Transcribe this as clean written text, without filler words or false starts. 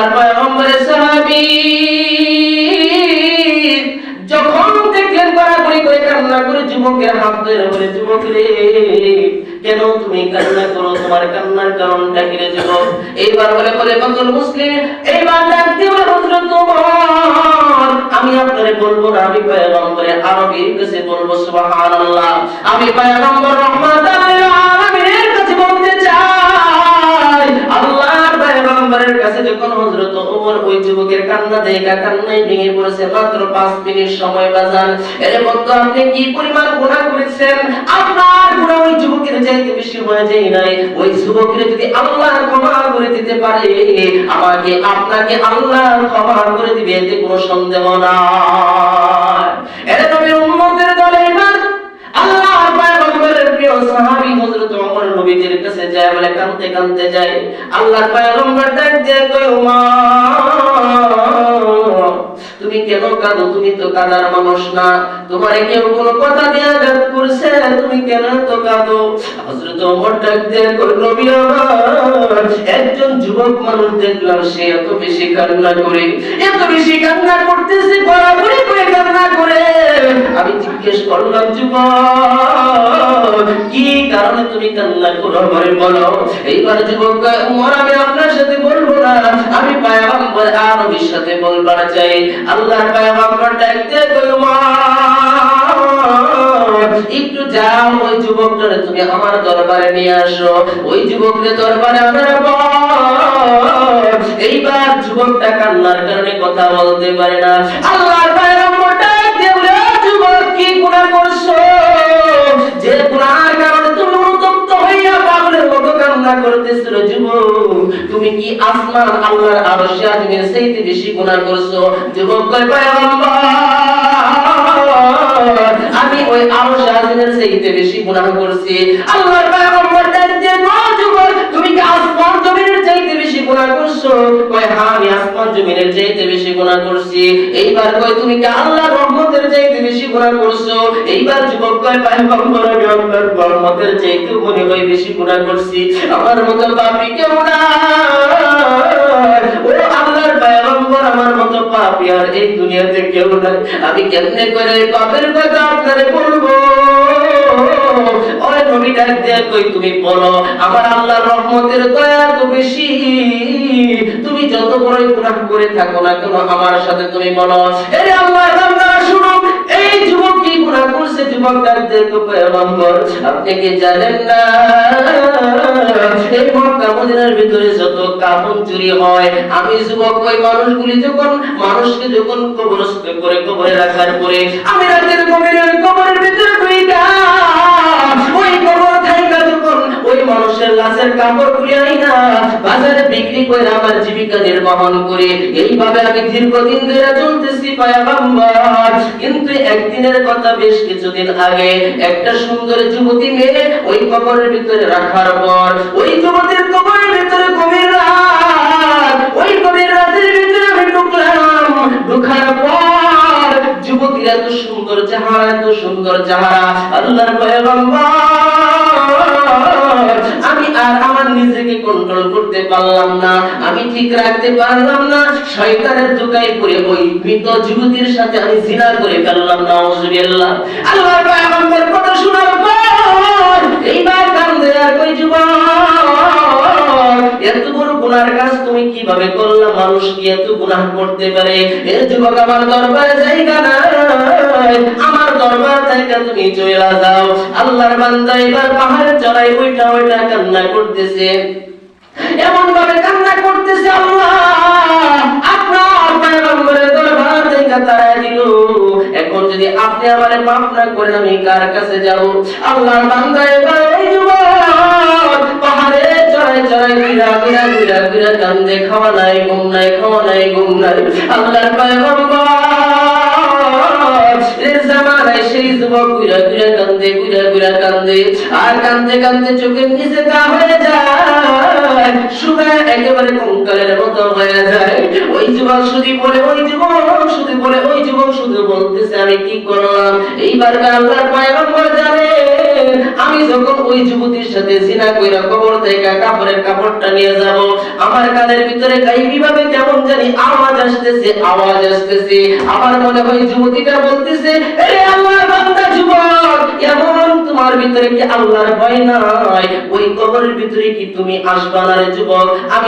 আল্লাহর পয়গম্বরের সাহাবী যখন দেখলেন গড়াগড়ি করে কান্না করে যুবকের হাত ধরে বলে, যুবক রে, কেন তুমি কান্না করো? তোমার কান্নার কারণটা কি রে যুবক? এইবার বলে বদল মুসলিম এইবার ডাক দিয়ে বলে, হযরত ওমর, আমি আপনারে বলবো না, আমি পয়গম্বরের আরবীর কাছে বলবো। সুবহানাল্লাহ, আমি পয়গম্বর রহমাতুল আলামিনের কাছে বলতে চাই। আল্লাহর পয়গম্বরের কাছে যখন হযরত ওমর ওই যুবকের কান্না দেখা কান্নায় ভেঙে পড়েছে, মাত্র 5 মিনিট সময় বাজান। এর মধ্যে আপনি কি পরিমাণ গুনাহ করেছেন? আপনার গুনাহ ওই যুবকের চাইতে বেশি হয়ে যায় নাই। ওই যুবকের যদি আল্লাহ ক্ষমা করে দিতে পারে, আমাকে আপনাকে আল্লাহ ক্ষমা করে দিবে, এতে কোনো সন্দেহ নাই। এর নবী উম্মতের দলে ইমান আল্লাহর পয়গম্বরের প্রিয় সাহাবী হযরত ওমর নবীজির কাছে যায়, বলে কাঁদতে কাঁদতে যায়। আল্লাহর পয়গম্বর ডাক দিয়ে কয়, ওমর, তুমি কেন কাঁদো? তুমি তো কাঁদার মানুষ না, তোমারে কেউ কোনো কথা দিয়ে আঘাত করছে, তুমি কেন তো কাঁদো? হযরত ওমর ডাক দিয়ে কয়, নবী আমার, একজন যুবক মানুষ দেখলাম, সে এত বেশি কান্না করে, এত বেশি কান্না করতেছে, গড়াগড়ি করে কান্না করে। আমি জিজ্ঞেস করলাম, যুবক, কি কারণে তুমি কান্না করো, আমারে বলো। এইবার যুবক কয়, ওমর, আমি আপনার সাথে বলবো না, আমি পয়গম্বর আরবীর সাথে বলবার চাই। আল্লাহর পয়গম্বর ডাকতে কই, ওমর, একটু যাও, ওই যুবকটারে তুমি আমার দরবারে নিয়ে আসো, ওই যুবকের দরবারে আনার পর এইবার যুবকটা কান্নার কারণে কথা বলতে পারে না। আল্লাহর পয়গম্বর ডাকতে বলে, যুবক, কি গুনাহ করছো যে গুনাহের কারণে তুমি অনুতপ্ত হইয়া পাগলের মতো কান্না করতেছো? যুবক, তুমি কি আসমান আল্লাহর আরশে আজিমের চাইতে বেশি গুনাহ করছো? যুবক কয়, পয়গম্বর, আমি ওই আরশে আজিমের চাইতে বেশি গুনাহ করছি। আল্লাহর পয়গম্বর ডাক দিয়ে, যুবক, তুমি কি আসমান জমিনের চাইতে বেশি গুনাহ করছো? কয়, হ্যাঁ, আমি আসমান জমিনের চাইতে বেশি গুনাহ করছি। এইবার কয়, তুমি কি আল্লাহর রহমতের চাইতে বেশি গুনাহ করছো? এইবার যুবক কয়, পয়গম্বর, আমি আল্লাহর রহমতের চাইতে মনে হয় বেশি গুনাহ করছি, আমার মতো পাপী কেউ নাই। ও আল্লাহর পয়গম্বর, আমার মতো পাপী আর এই দুনিয়াতে কেউ নাই, আমি কেমনে করে পাপের কথা আপনারে বলবো? ওই নবী ডাক দিয়ে কই, তুমি বলো, আমার আল্লাহর রহমতের দয়া তো বেশি, তুমি যত বড় গুনাহ করে থাকো না কেন, আমার সাথে তুমি বলো। এই আল্লাহর বান্দারা শুনো, এই যুবক কি গুনাহ করছে? যুবক ডাক দিয়ে কই, পয়গম্বর, আপনি কি জানেন না, এই মক্কা মদিনার ভিতরে যত কাফন চুরি হয়, আমি যুবক ওই মানুষগুলি যখন মানুষকে যখন কবরস্থ করে কবরে রাখার পরে আমি রাতের কবরের ভিতরে ঢুইকা ওই কবর থাইকা যখন ওই মানুষের লাশের কাপড় খুলে আইনা বাজারে বিক্রি করে আমার জীবিকা নির্বাহন করে, এইভাবে আমি দীর্ঘদিন ধরে চলতেছি পয়গম্বর। কিন্তু একদিনের কথা, বেশ কিছুদিন আগে একটা সুন্দর যুবতী মেয়ে ওই কবরের ভিতরে রাখার পর, ওই যুবতীর কবরের ভিতরে গভীর রাত, ওই গভীর রাতের ভিতরে আমি ঢুকলাম। ঢোকার পর যুবতীর এত সুন্দর চেহারা, এত সুন্দর চেহারা, আল্লাহর পয়গম্বর, আমি আর আমার নিজেকে কন্ট্রোল করতে পারলাম না, আমি ঠিক রাখতে পারলাম না, শয়তানের ধোঁকায় পড়ে ওই মৃত যুবতীর সাথে আমি জিনা করে ফেললাম। নাউজুবিল্লাহ। আল্লাহর পয়গম্বর কথা শোনার পর এইবার কান্দে আর কই, যুবক, এত বড় গুনার কাজ তুমি কিভাবে করলা? মানুষ কি এত গুনাহ করতে পারে? এর যুবক, আমার দরবারে জায়গা নাই, আমার দরবার থেকে তুমি চলে যাও। আল্লাহর বান্দা এবার পাহাড়ে চড়াই ওইটা কান্না করতেছে, এমন ভাবে কান্না করতেছে, আল্লাহ আপনার পয়গম্বরের দরবার থেকে তাড়ায় দিল, এখন যদি আপনি আমারে মাফ না করেন আমি কার কাছে যাব? আল্লাহর বান্দা এবার ওই যুবক পাহাড়ে চড়াই ঘুরা কান্দে, খাওয়া নাই ঘুম নাই, খাওয়া নাই ঘুম নাই। আল্লাহর পয়গম্বর জামানায় সেই যুবক ঘুরা কান্দে আর কান্দে চোখের নিচে তা হয়ে যায়, শুকায় একেবারে কঙ্কালের মতো হয়ে যায়। ওই যুবক শুধু বলতেছে, আমি কি করলাম? এইবার আল্লাহর পয়গম্বর জানে আমি যখন ওই যুবতীর সাথে জিনা কইরা কবর থেকে কাপড়ের কাপড়টা নিয়ে যাব, আমার কানের ভিতরে গায়েবী ভাবে কেমন জানি আওয়াজ আসতেছে। আমার মনে হয় যুবতীটা বলতেছে, আরে আল্লাহর বান্দা যুবক, এমন তোমার ভিতরে কি আল্লাহর ভয় নাই? ওই কবরের ভিতরে কি তুমি আসবা না রে যুবক? আমি